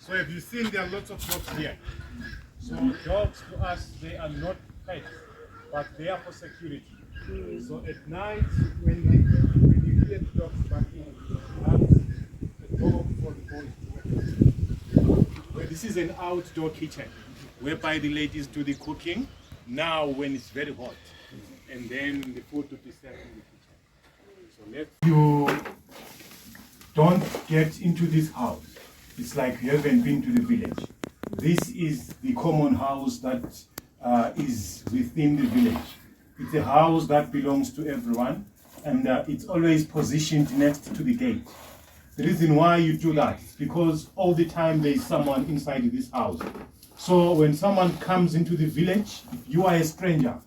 So have you seen there are lots of dogs here? So dogs to us, they are not pets, but they are for security. So at night, when you hear the dogs barking, that's the dog for the boys. Well, this is an outdoor kitchen, whereby the ladies do the cooking now when it's very hot, and then the food will be served in the kitchen. So let you don't get into this house. It's like you haven't been to the village. This is the common house that is within the village. It's a house that belongs to everyone, and it's always positioned next to the gate. The reason why you do that is because all the time there is someone inside this house. So when someone comes into the village, if you are a stranger,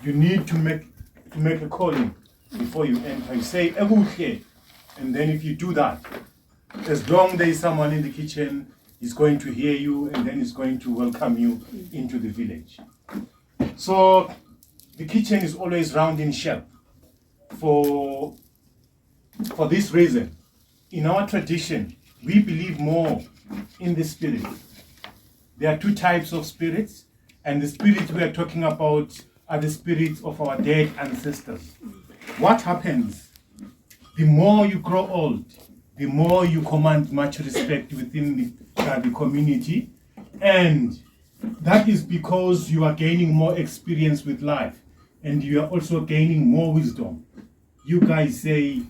you need to make a calling before you enter. You say, "Ebuhle," and then if you do that, as long there is someone in the kitchen, he's going to hear you, and then he's going to welcome you into the village. So the kitchen is always round in shape for this reason. In our tradition, we believe more in the spirit. There are two types of spirits, and the spirits we are talking about are the spirits of our dead ancestors. What happens? The more you grow old, the more you command much respect within the community, and that is because you are gaining more experience with life, and you are also gaining more wisdom. You guys say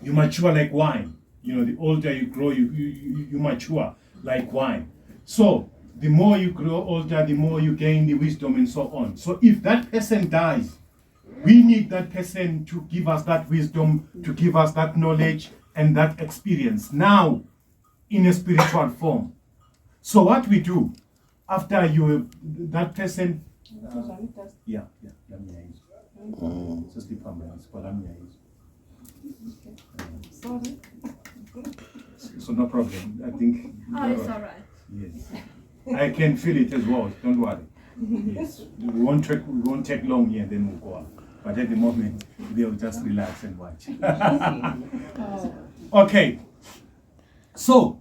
you mature like wine. You know, the older you grow, you mature like wine. So the more you grow older, the more you gain the wisdom and so on. So if that person dies, we need that person to give us that wisdom, to give us that knowledge and that experience now in a spiritual form. So what we do after that person, Sorry. So no problem. I think. It's all right. Yes, I can feel it as well. Don't worry. Yes, we won't take long here. Then we'll go out. But at the moment, they'll just relax and watch. Okay. So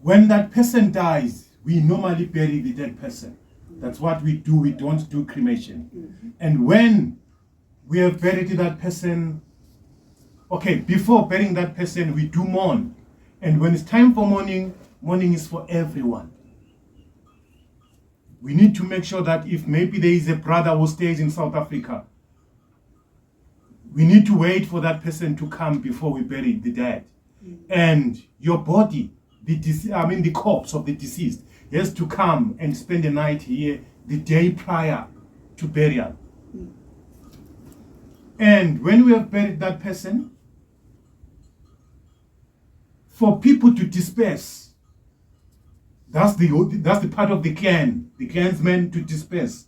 when that person dies, we normally bury the dead person. That's what we do. We don't do cremation. And when we have buried that person, okay, before burying that person, we do mourn. And when it's time for mourning, mourning is for everyone. We need to make sure that if maybe there is a brother who stays in South Africa, we need to wait for that person to come before we bury the dead. And your body, the corpse of the deceased, has to come and spend the night here the day prior to burial. And when we have buried that person, for people to disperse, that's the part of the clansmen to disperse.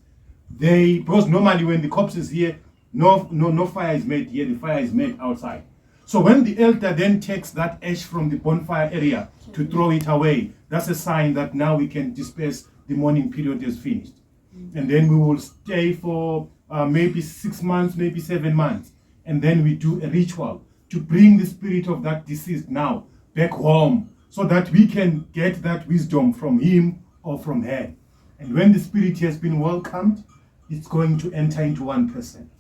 Because normally when the corpse is here, no fire is made here, the fire is made outside. So when the elder then takes that ash from the bonfire area to throw it away, that's a sign that now we can disperse, the mourning period is finished. And then we will stay for maybe 6 months, maybe 7 months. And then we do a ritual to bring the spirit of that deceased now back home, so that we can get that wisdom from him or from her. And when the spirit has been welcomed, it's going to enter into one person.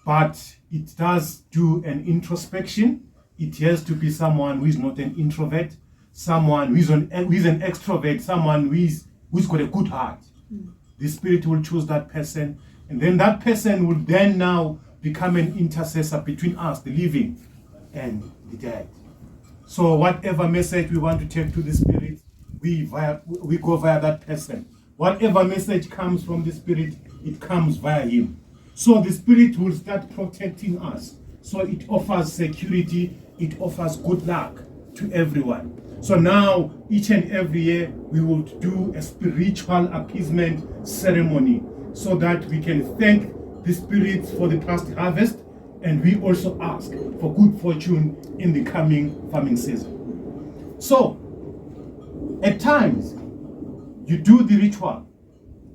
But it does do an introspection. It has to be someone who is not an introvert, someone who is an extrovert, someone who's got a good heart. The spirit will choose that person, and then that person will then now become an intercessor between us, the living, and the dead. So whatever message we want to take to the spirit, we go via that person. Whatever message comes from the spirit, it comes via him. So the spirit will start protecting us. So it offers security, it offers good luck to everyone. So now, each and every year, we will do a spiritual appeasement ceremony so that we can thank the spirits for the past harvest, and we also ask for good fortune in the coming farming season. So, at times, you do the ritual,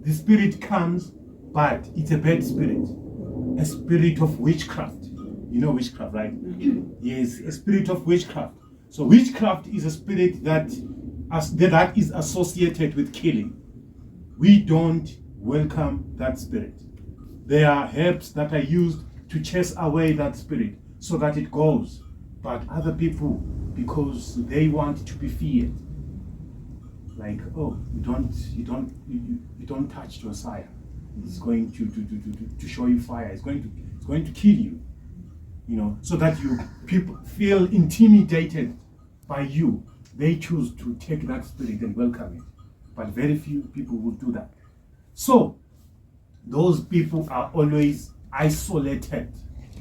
the spirit comes, but it's a bad spirit, a spirit of witchcraft. You know witchcraft, right? Yes, a spirit of witchcraft. So witchcraft is a spirit that is associated with killing. We don't welcome that spirit. There are herbs that are used to chase away that spirit so that it goes. But other people, because they want to be feared, like, oh, you don't touch Josiah. It's going to show you fire. It's going to kill you. You know, so that people feel intimidated by you. They choose to take that spirit and welcome it. But very few people will do that. So those people are always isolated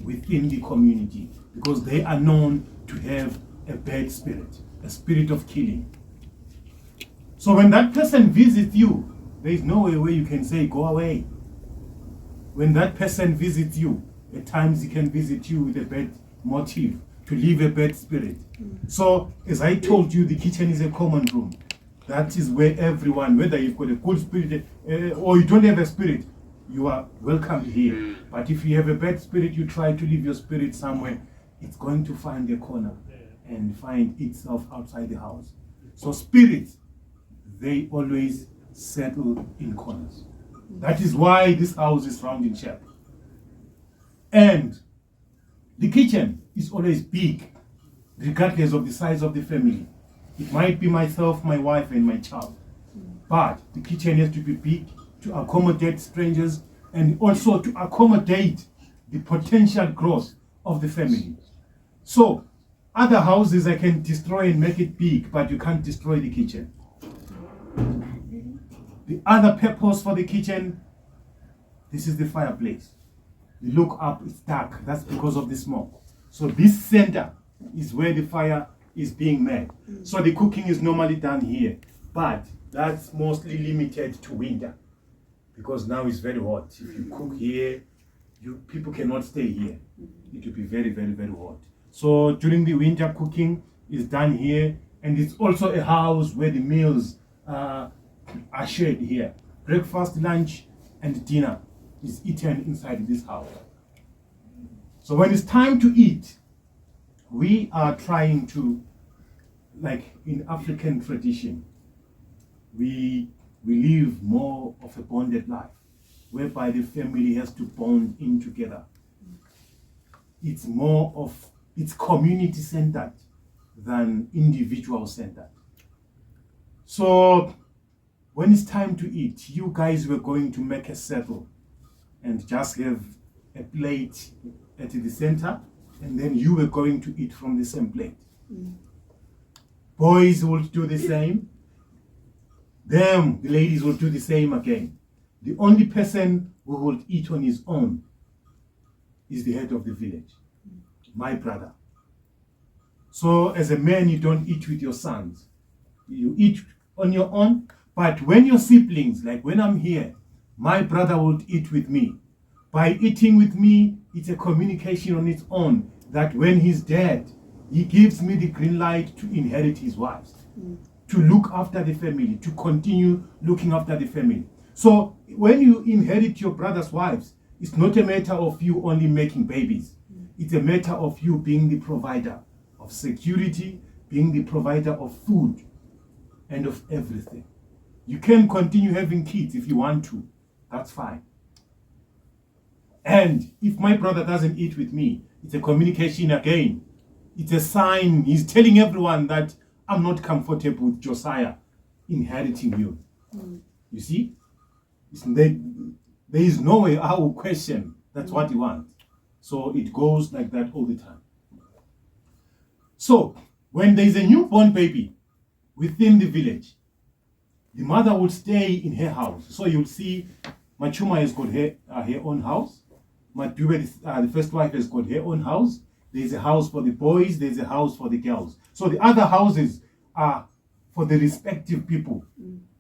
within the community because they are known to have a bad spirit, a spirit of killing. So when that person visits you, there is no way where you can say, go away. When that person visits you, at times he can visit you with a bad motive, to leave a bad spirit. So, as I told you, the kitchen is a common room. That is where everyone, whether you've got a good spirit or you don't have a spirit, you are welcomed here. But if you have a bad spirit, you try to leave your spirit somewhere, it's going to find a corner and find itself outside the house. So spirits, they always settle in corners. That is why this house is round in shape. And the kitchen is always big, regardless of the size of the family. It might be myself, my wife, and my child. But the kitchen has to be big to accommodate strangers and also to accommodate the potential growth of the family. So, other houses I can destroy and make it big, but you can't destroy the kitchen. The other purpose for the kitchen, this is the fireplace. You look up, it's dark. That's because of the smoke. So this center is where the fire is being made. So the cooking is normally done here, but that's mostly limited to winter because now it's very hot. If you cook here, people cannot stay here. It will be very, very, very hot. So during the winter, cooking is done here, and it's also a house where the meals are shared here. Breakfast, lunch, and dinner is eaten inside this house. So when it's time to eat, we are trying to, like in African tradition, we live more of a bonded life, whereby the family has to bond in together. It's community centered than individual centered. So when it's time to eat, you guys were going to make a circle and just have a plate at the center, and then you were going to eat from the same plate. Boys will do the same. The ladies will do the same again. The only person who will eat on his own is the head of the village, my brother. So as a man, you don't eat with your sons. You eat on your own, but when your siblings, like when I'm here, my brother will eat with me. By eating with me, it's a communication on its own that when he's dead, he gives me the green light to inherit his wives, to look after the family, to continue looking after the family. So when you inherit your brother's wives, it's not a matter of you only making babies. It's a matter of you being the provider of security, being the provider of food, and of everything. You can continue having kids if you want to. That's fine. And if my brother doesn't eat with me, it's a communication again. It's a sign. He's telling everyone that I'm not comfortable with Josiah inheriting you. You see? There is no way I will question. That's what he wants. So it goes like that all the time. So when there is a newborn baby within the village, the mother will stay in her house. So you'll see Machuma has got her own house. Madube, the first wife, has got her own house. There's a house for the boys, there's a house for the girls. So the other houses are for the respective people.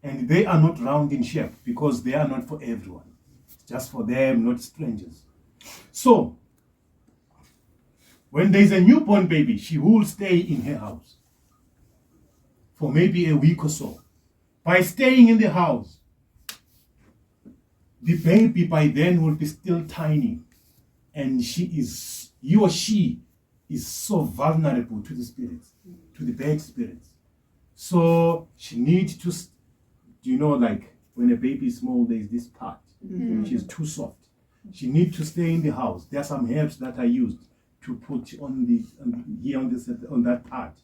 And they are not round in shape because they are not for everyone. It's just for them, not strangers. So when there's a newborn baby, she will stay in her house for maybe a week or so. By staying in the house, the baby by then will be still tiny, and she is he or she is so vulnerable to the spirits, to the bad spirits. So she needs to, like when a baby is small, there's this part which is too soft. She needs to stay in the house. There are some herbs that are used to put on that part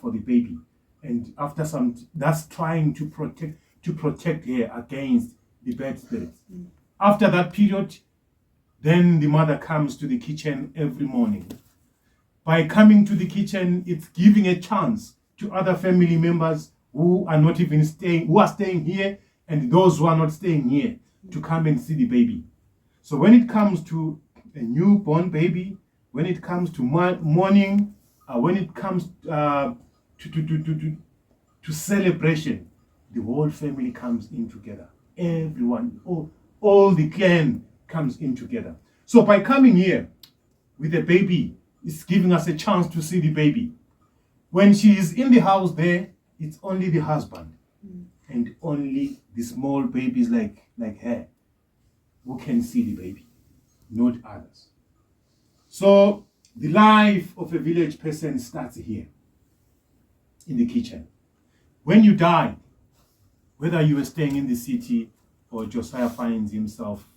for the baby. And after that's trying to protect her against the bad spirits. After that period, then the mother comes to the kitchen every morning. By coming to the kitchen, it's giving a chance to other family members who are not even staying, who are staying here, and those who are not staying here to come and see the baby. So when it comes to a newborn baby, when it comes to mourning, when it comes to celebration, the whole family comes in together. Everyone, all the clan comes in together. So by coming here with the baby, it's giving us a chance to see the baby. When she is in the house there, it's only the husband and only the small babies like her who can see the baby, not others. So the life of a village person starts here in the kitchen. When you die, whether you were staying in the city or Josiah finds himself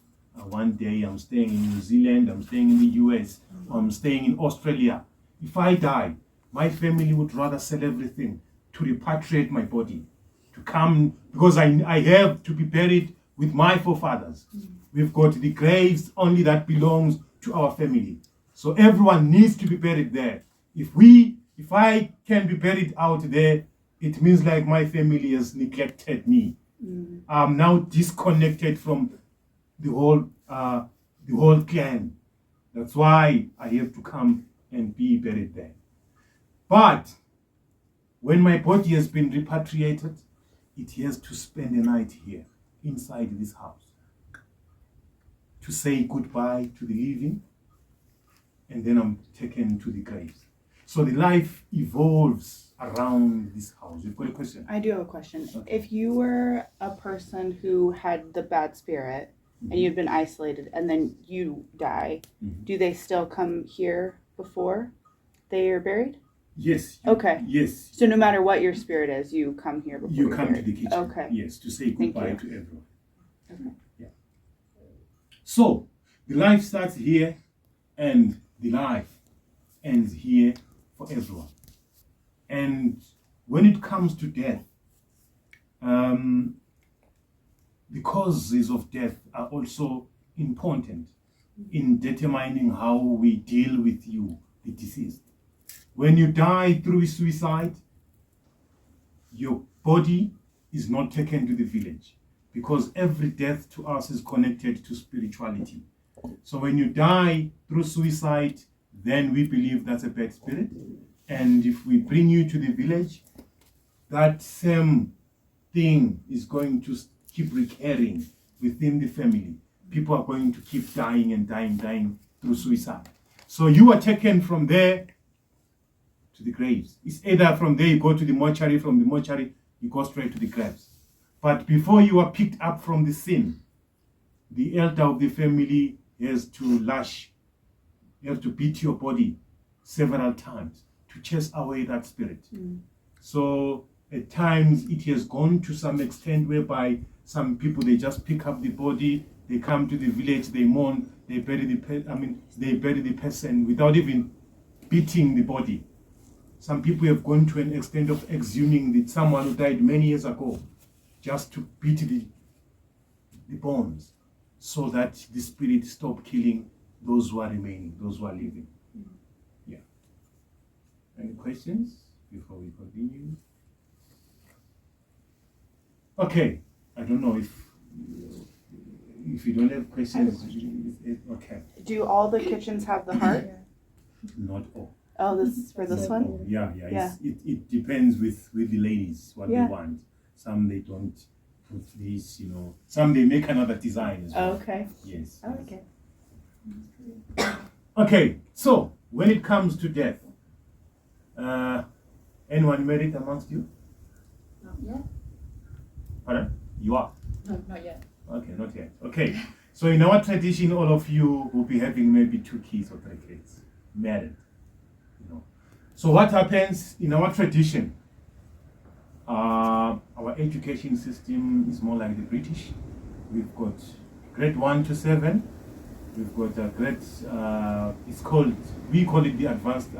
one day, I'm staying in New Zealand, I'm staying in the US, I'm staying in Australia. If I die, my family would rather sell everything to repatriate my body, to come, because I have to be buried with my forefathers. We've got the graves only that belongs to our family. So everyone needs to be buried there. If I can be buried out there, it means like my family has neglected me. I'm now disconnected from the whole clan. That's why I have to come and be buried there. But when my body has been repatriated, it has to spend a night here, inside this house, to say goodbye to the living, and then I'm taken to the graves. So the life evolves around this house. You've got a question? I do have a question. Okay. If you were a person who had the bad spirit and you've been isolated and then you die, do they still come here before they are buried? Yes. Okay. Yes. So no matter what your spirit is, you come here before You you're come to buried. the kitchen. Okay. Yes, to say Thank goodbye you. to everyone. Okay. Yeah. So the life starts here, and the life ends here for everyone. And when it comes to death, the causes of death are also important in determining how we deal with you, the deceased. When you die through suicide, your body is not taken to the village, because every death to us is connected to spirituality. So when you die through suicide, then we believe that's a bad spirit. And if we bring you to the village, that same thing is going to keep recurring within the family. People are going to keep dying and dying through suicide. So you are taken from there to the graves. It's either from there you go to the mortuary, from the mortuary you go straight to the graves. But before you are picked up from the scene, the elder of the family has to beat your body several times to chase away that spirit. So at times it has gone to some extent whereby some people, they just pick up the body, they come to the village, they mourn, they bury the person without even beating the body. Some people have gone to an extent of exhuming someone who died many years ago, just to beat the bones, so that the spirit stop killing those who are remaining, those who are living. Yeah. Any questions before we continue? Okay. I don't know if you don't have questions. Okay. Do all the kitchens have the heart? Not all. Oh, this is for this one? Oh, yeah. Yeah. It depends with the ladies what Yeah. they want. Some they don't put this, Some they make another design as well. Oh, okay. Yes. I like it. Okay, so when it comes to death, anyone married amongst you? Not yet. Pardon? You are? No, not yet. Okay, not yet. Okay, so in our tradition, all of you will be having maybe 2 kids or 3 kids. married. You know. So what happens in our tradition? Our education system is more like the British. We've got grade 1 to 7. We've got a grade, we call it the advanced,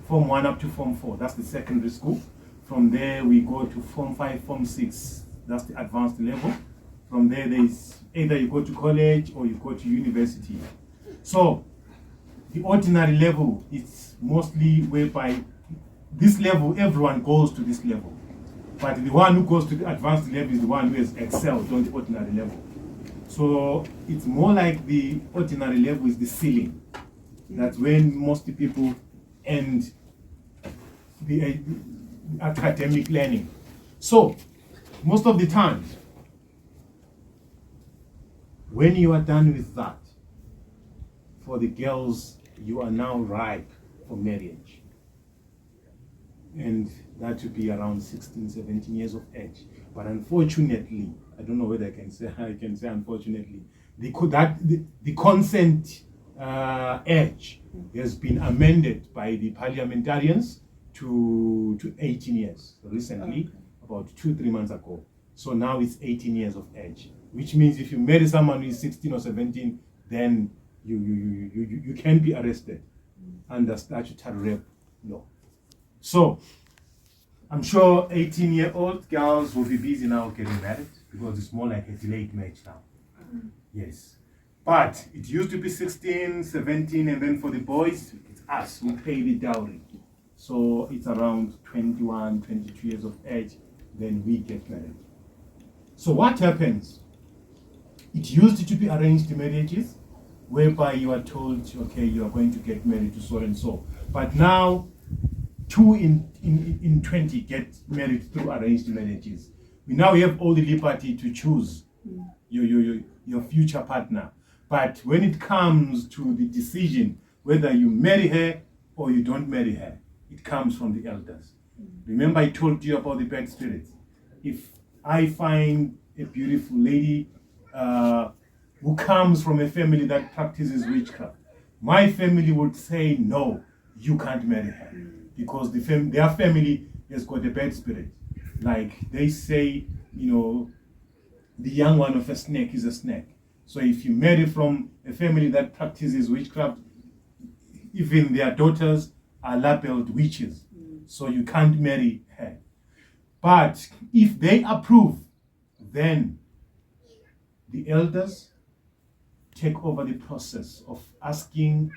Form 1 up to Form 4. That's the secondary school. From there, we go to Form 5, Form 6. That's the advanced level. From there, there's either you go to college or you go to university. So, the ordinary level is mostly whereby this level, everyone goes to this level. But the one who goes to the advanced level is the one who has excelled on the ordinary level. So it's more like the ordinary level is the ceiling. That's when most people end the academic learning. So most of the times, when you are done with that, for the girls, you are now ripe for marriage. And that would be around 16, 17 years of age. But unfortunately, I don't know whether I can say unfortunately, the consent age has been amended by the parliamentarians to 18 years recently, about 2-3 months ago. So now it's 18 years of age, which means if you marry someone who is 16 or 17, then you can be arrested under statutory rape law. So I'm sure 18-year-old girls will be busy now getting married because it's more like a delayed marriage now. Yes. But it used to be 16, 17, and then for the boys, it's us who pay the dowry. So it's around 21, 22 years of age, then we get married. So what happens? It used to be arranged marriages, whereby you are told, okay, you are going to get married to so and so. But now, 2 in 20 get married through arranged marriages. We now have all the liberty to choose your future partner. But when it comes to the decision whether you marry her or you don't marry her, it comes from the elders. Remember I told you about the bad spirits. If I find a beautiful lady who comes from a family that practices witchcraft, my family would say, no, you can't marry her. Because their family has got a bad spirit. Like they say, the young one of a snake is a snake. So if you marry from a family that practices witchcraft, even their daughters are labeled witches. So you can't marry her. But if they approve, then the elders take over the process of asking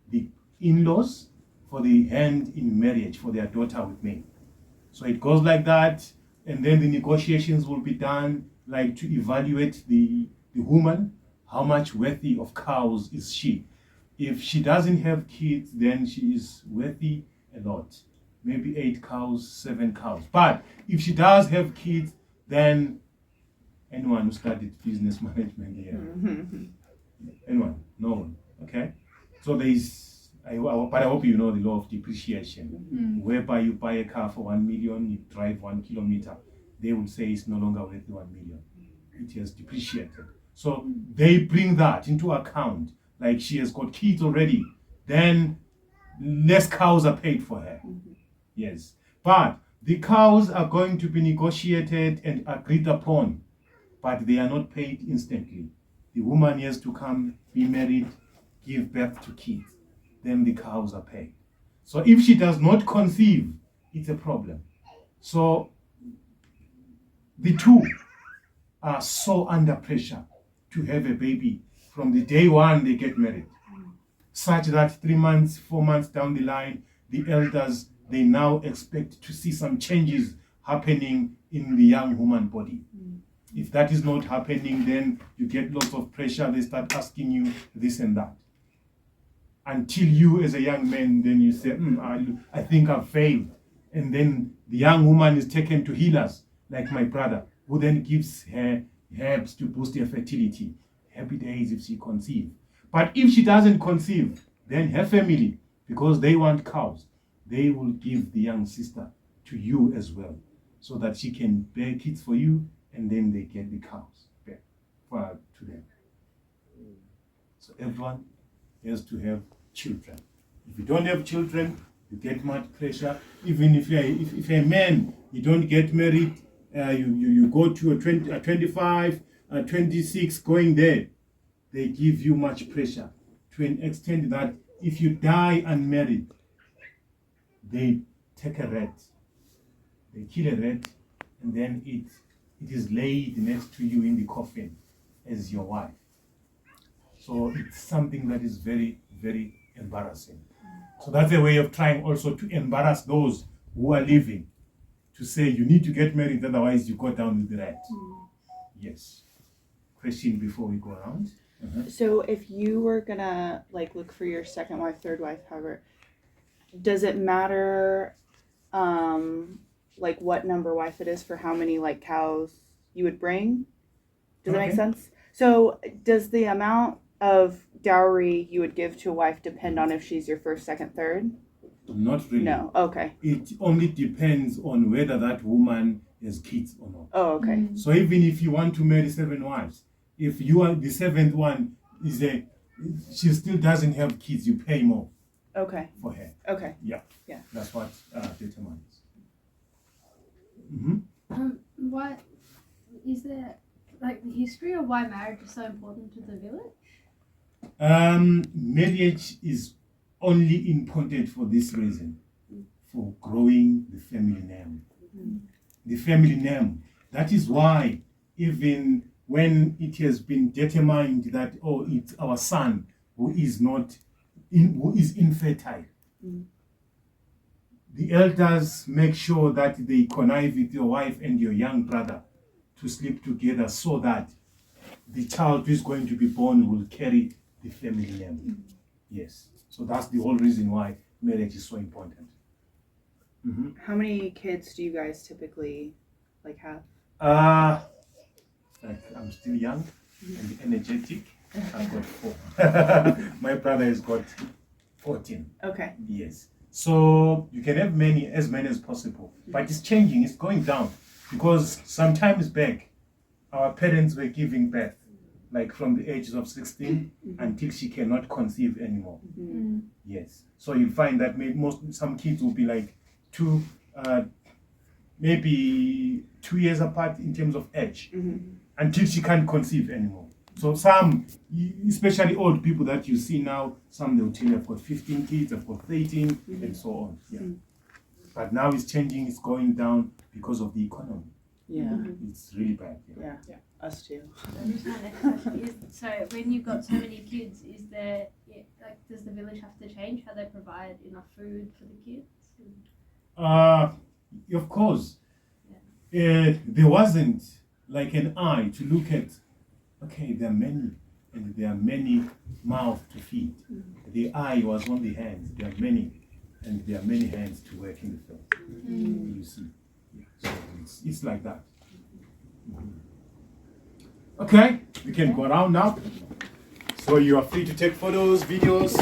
the in-laws for the hand in marriage for their daughter with me. So it goes like that, and then the negotiations will be done, like to evaluate the woman, how much worthy of cows is she. If she doesn't have kids, then she is worthy a lot. Maybe 8 cows, 7 cows. But if she does have kids, then anyone who studied business management here, anyone, no one, okay? So there is, but I hope you know the law of depreciation, whereby you buy a car for 1 million, you drive 1 kilometer, they would say it's no longer worth 1 million. It has depreciated. So they bring that into account. Like she has got kids already, then less cows are paid for her. Yes. But the cows are going to be negotiated and agreed upon, but they are not paid instantly. The woman has to come, be married, give birth to kids. Then the cows are paid. So if she does not conceive, it's a problem. So the two are so under pressure to have a baby from the day one they get married, such that 3 months, 4 months down the line, the elders, they now expect to see some changes happening in the young woman body. If that is not happening, then you get lots of pressure. They start asking you this and that. Until you as a young man, then you say, I think I've failed. And then the young woman is taken to healers, like my brother, who then gives her herbs to boost her fertility. Happy days if she conceives. But if she doesn't conceive, then her family, because they want cows, they will give the young sister to you as well, so that she can bear kids for you, and then they get the cows back to them. So everyone has to have children. If you don't have children, you get much pressure. Even if if a man, you don't get married, you go to a 25, 26, going there, they give you much pressure to an extent that if you die unmarried, they take a rat, they kill a rat, and then it is laid next to you in the coffin as your wife. So it's something that is very, very embarrassing. So that's a way of trying also to embarrass those who are living, to say you need to get married, otherwise you go down with the rat. Yes. Question before we go around. So if you were gonna like look for your second wife, third wife, however, does it matter like what number wife it is for how many like cows you would bring? Does that make Okay. sense? So does the amount of dowry you would give to a wife depend on if she's your first, second, third? Not really. No. Okay. It only depends on whether that woman has kids or not. Oh, okay. So even if you want to marry 7 wives, if you are the 7th one she still doesn't have kids, you pay more Okay. for her. Okay. That's what determines. What is there like the history of why marriage is so important to the village? Marriage is only important for this reason, for growing the family name. The family name. That is why even when it has been determined that it's our son who is infertile, the elders make sure that they connive with your wife and your young brother to sleep together so that the child who is going to be born will carry the family name. Yes. So that's the whole reason why marriage is so important. How many kids do you guys typically like have? I'm still young and energetic. I've got 4. My brother has got 14. Okay. Yes. So you can have as many as possible. But it's changing, it's going down. Because some times back, our parents were giving birth, like from the ages of 16 until she cannot conceive anymore. Yes. So you'll find that some kids will be like maybe 2 years apart in terms of age, until she can't conceive anymore. So some, especially old people that you see now, some they'll tell you I've got 15 kids, I've got 13, and so on. Yeah. But now it's changing, it's going down because of the economy. Yeah. It's really bad. Yeah. Us too. My next question is, so when you've got so many kids, is there does the village have to change how they provide enough food for the kids? Of course. There wasn't like an eye to look at, okay, there are many, and there are many mouths to feed. The eye was on the hands. There are many, and there are many hands to work in the field. You see. So it's like that. Okay, we can go around now. So you are free to take photos, videos.